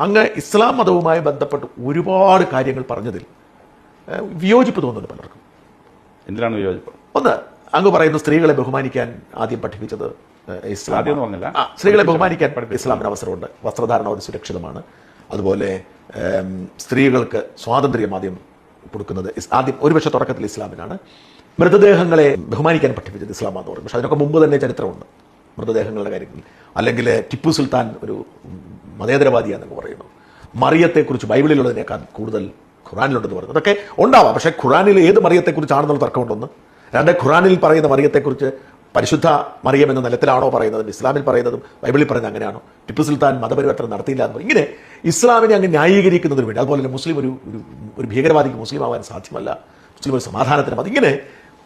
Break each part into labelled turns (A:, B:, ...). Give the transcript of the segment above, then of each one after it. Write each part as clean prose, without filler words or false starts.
A: അങ്ങ് ഇസ്ലാം മതവുമായി ബന്ധപ്പെട്ട് ഒരുപാട് കാര്യങ്ങൾ പറഞ്ഞതിൽ വിയോജിപ്പ് തോന്നുന്നുണ്ട് പലർക്കും.
B: എന്തിനാണ് വിയോജിപ്പ്?
A: ഒന്ന്, അങ്ങ് പറയുന്നു സ്ത്രീകളെ ബഹുമാനിക്കാൻ ആദ്യം പഠിപ്പിച്ചത് ഇസ്ലാം. സ്ത്രീകളെ ബഹുമാനിക്കാൻ ഇസ്ലാമിന് അവസരമുണ്ട്, വസ്ത്രധാരണം ഒരു സുരക്ഷിതമാണ്. അതുപോലെ സ്ത്രീകൾക്ക് സ്വാതന്ത്ര്യം ആദ്യം കൊടുക്കുന്നത് ആദ്യം ഒരുപക്ഷെ തുടക്കത്തിൽ ഇസ്ലാമിനാണ്. മൃതദേഹങ്ങളെ ബഹുമാനിക്കാൻ പഠിപ്പിച്ചത് ഇസ്ലാമാണെന്ന് പറയും. പക്ഷെ അതിനൊക്കെ മുമ്പ് തന്നെ ചരിത്രമുണ്ട് മൃതദേഹങ്ങളുടെ കാര്യത്തിൽ. അല്ലെങ്കിൽ ടിപ്പു സുൽത്താൻ ഒരു മതേതരവാദിയാണെന്ന് പറയുന്നു. മറിയത്തെക്കുറിച്ച് ബൈബിളിലുള്ളതിനേക്കാൾ കൂടുതൽ ഖുറാനിലുണ്ടെന്ന് പറയുന്നത്. അതൊക്കെ ഉണ്ടാവാം, പക്ഷേ ഖുറാനിൽ ഏത് മറിയത്തെക്കുറിച്ചാണെന്നുള്ള തർക്കമുണ്ടെന്ന്. രണ്ട്, ഖുറാനിൽ പറയുന്ന മറിയത്തെക്കുറിച്ച് പരിശുദ്ധ മറിയം എന്ന നിലത്തിലാണോ പറയുന്നതും ഇസ്ലാമിൽ പറയുന്നതും ബൈബിളിൽ പറയുന്നത് അങ്ങനെയാണോ? ടിപ്പു സുൽത്താൻ മതപരിവർത്തനം നടത്തിയില്ല എന്ന് ഇങ്ങനെ ഇസ്ലാമിനെ അങ്ങ് ന്യായീകരിക്കുന്നതിന് വേണ്ടി. അതുപോലെ തന്നെ മുസ്ലിം ഒരു ഭീകരവാദിക്ക് മുസ്ലിം ആവാൻ സാധ്യമല്ല, മുസ്ലിം ഒരു സമാധാനത്തിന് മതി, ഇങ്ങനെ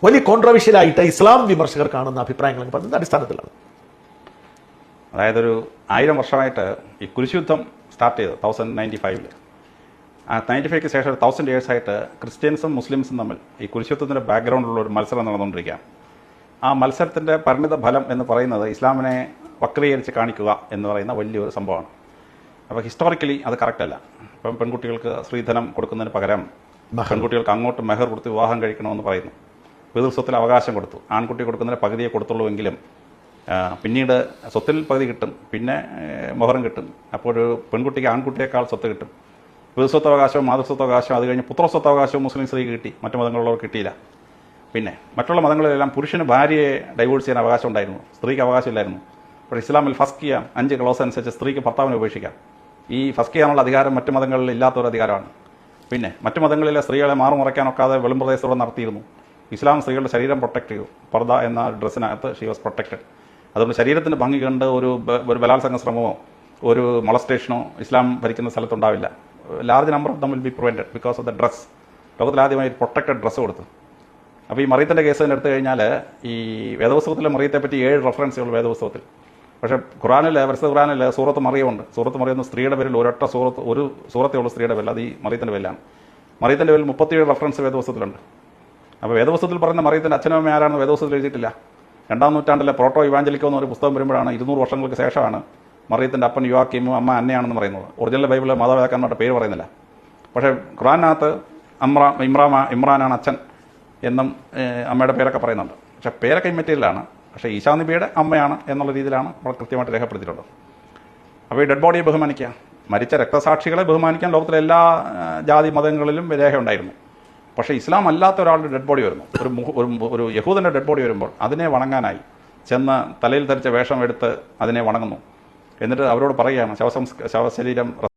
A: വലിയ കോൺട്രവേഴ്ഷ്യലായിട്ട് ഇസ്ലാം വിമർശകർ കാണുന്ന അഭിപ്രായങ്ങൾ പറയുന്നത് അടിസ്ഥാനത്തിലാണ്.
B: അതായത് ഒരു 1000 വർഷമായിട്ട് ഈ കുരിശുയുദ്ധം സ്റ്റാർട്ട് ചെയ്തത് 1095 ആ 95ക്ക് ശേഷം 1000 years ആയിട്ട് ക്രിസ്ത്യൻസും മുസ്ലിംസും തമ്മിൽ ഈ കുരിശുയുദ്ധത്തിൻ്റെ ബാക്ക്ഗ്രൗണ്ടിലുള്ള ഒരു മത്സരം നടന്നുകൊണ്ടിരിക്കുകയാണ്. ആ മത്സരത്തിൻ്റെ പരിണിത ഫലം എന്ന് പറയുന്നത് ഇസ്ലാമിനെ വക്രീകരിച്ച് കാണിക്കുക എന്ന് പറയുന്ന വലിയൊരു സംഭവമാണ്. അപ്പോൾ ഹിസ്റ്റോറിക്കലി അത് കറക്റ്റല്ല. ഇപ്പം പെൺകുട്ടികൾക്ക് സ്ത്രീധനം കൊടുക്കുന്നതിന് പകരം പെൺകുട്ടികൾക്ക് അങ്ങോട്ട് മെഹർ കൊടുത്ത് വിവാഹം കഴിക്കണമെന്ന് പറയുന്നു. പിതൃസ്വത്തിൽ അവകാശം കൊടുത്തു. ആൺകുട്ടി കൊടുക്കുന്നതിന് പകുതിയെ കൊടുത്തുള്ളൂ എങ്കിലും പിന്നീട് സ്വത്തിൽ പകുതി കിട്ടും, പിന്നെ മൊഹറും കിട്ടും. അപ്പോൾ ഒരു പെൺകുട്ടിക്ക് ആൺകുട്ടിയേക്കാൾ സ്വത്ത് കിട്ടും. പിതൃസ്വത്തവകാശവും മാതൃസ്വത്തവകാശവും അത് കഴിഞ്ഞ് പുത്രസ്വത്തവകാശവും മുസ്ലിം സ്ത്രീക്ക് കിട്ടി, മറ്റു മതങ്ങളുള്ളവർക്ക് കിട്ടിയില്ല. പിന്നെ മറ്റുള്ള മതങ്ങളിലെല്ലാം പുരുഷന് ഭാര്യയെ ഡൈവോഴ്സ് ചെയ്യാൻ അവകാശം ഉണ്ടായിരുന്നു, സ്ത്രീക്ക് അവകാശമില്ലായിരുന്നു. അപ്പോൾ ഇസ്ലാമിൽ ഫസ്ക് ചെയ്യാം 5 ക്ലോസ് അനുസരിച്ച് സ്ത്രീക്ക് ഭർത്താവിനെ ഉപേക്ഷിക്കാം. ഈ ഫസ്ക് ചെയ്യാനുള്ള അധികാരം മറ്റു മതങ്ങളിൽ ഇല്ലാത്തൊരു അധികാരമാണ്. പിന്നെ മറ്റു മതങ്ങളിലെ സ്ത്രീകളെ മാറുമുറയ്ക്കാനൊക്കാതെ വെളുംപ്രദേശത്തോടെ നടത്തിയിരുന്നു. ഇസ്ലാം സ്ത്രീകളുടെ ശരീരം പ്രൊട്ടക്ട് ചെയ്തു. പർദ എന്ന ഡ്രസ്സിനകത്ത് ഷീ വാസ് പ്രൊട്ടക്റ്റഡ്. അതുകൊണ്ട് ശരീരത്തിൻ്റെ ഭംഗി കണ്ട് ഒരു ബലാത്സംഗ ശ്രമമോ ഒരു മൊളസ്റ്റേഷനോ ഇസ്ലാം ഭരിക്കുന്ന സ്ഥലത്തുണ്ടാവില്ല. Large number of them will be prevented because of the dress. ലോകത്തിൽ ആദ്യമായി പ്രൊട്ടക്റ്റഡ് ഡ്രസ്സ് കൊടുത്തു. അപ്പോൾ ഈ മറിയത്തിൻ്റെ കേസ് തന്നെ എടുത്തു കഴിഞ്ഞാൽ ഈ വേദപുസ്തകത്തിലെ മറിയത്തെപ്പറ്റി 7 റെഫറൻസുകൾ വേദപുസ്തകത്തിൽ. പക്ഷേ ഖുറാനിൽ പരിശുദ്ധ ഖുറാനിൽ സൂറത്ത് മറിയമുണ്ട്. സൂറത്ത് മറിയം എന്ന സ്ത്രീയുടെ പേരിൽ ഒരൊറ്റ ഒരു സൂറത്തേ ഉള്ളൂ സ്ത്രീയുടെ പേരിൽ, അത് ഈ മറിയത്തിൻ്റെ പേരിലാണ്. മറിയത്തിൻ്റെ പേരിൽ 37 റെഫറൻസ് വേദപുസ്തകത്തിലുണ്ട്. അപ്പോൾ വേദപുസ്തകത്തിൽ പറയുന്ന മറിയത്തിൻ്റെ അച്ഛനും അമ്മ ആരാണെന്ന് വേദപുസ്തകത്തിൽ എഴുതിയിട്ടില്ല. 2-ാം നൂറ്റാണ്ടിലെ പ്രോട്ടോ ഇവാഞ്ചലിക്കോ എന്നൊരു പുസ്തകം വരുമ്പോഴാണ് 200 വർഷങ്ങൾക്ക് ശേഷമാണ് മറിയത്തിൻ്റെ അപ്പൻ യുവാക്കീമും അമ്മ അന്നയാണെന്ന് പറയുന്നത്. ഒറിജിനൽ ബൈബിളിൽ മാതാപിതാക്കന്മാരുടെ പേര് പറയുന്നില്ല. പക്ഷേ ഖുറാനകത്ത് ഇമ്രാനാണ് അച്ഛൻ എന്നും അമ്മയുടെ പേരൊക്കെ പറയുന്നുണ്ട്. പക്ഷേ പേരൊക്കെ ഇമ്മറ്റീരിയലാണ്. പക്ഷേ ഈശാ നബിയുടെ അമ്മയാണ് എന്നുള്ള രീതിയിലാണ് നമ്മൾ കൃത്യമായിട്ട് രേഖപ്പെടുത്തിയിട്ടുള്ളത്. അപ്പോൾ ഈ ഡെഡ് ബോഡിയെ ബഹുമാനിക്കുക, മരിച്ച രക്തസാക്ഷികളെ ബഹുമാനിക്കാൻ ലോകത്തിലെ എല്ലാ ജാതി മതങ്ങളിലും രേഖയുണ്ടായിരുന്നു. പക്ഷേ ഇസ്ലാം അല്ലാത്ത ഒരാളുടെ ഡെഡ് ബോഡി വരുന്നു, ഒരു യഹൂദൻ്റെ ഡെഡ് ബോഡി വരുമ്പോൾ അതിനെ വണങ്ങാനായി ചെന്ന് തലയിൽ ധരിച്ച വേഷം എടുത്ത് അതിനെ വണങ്ങുന്നു. എന്നിട്ട് അവരോട് പറയുകയാണ് ശവശരീരം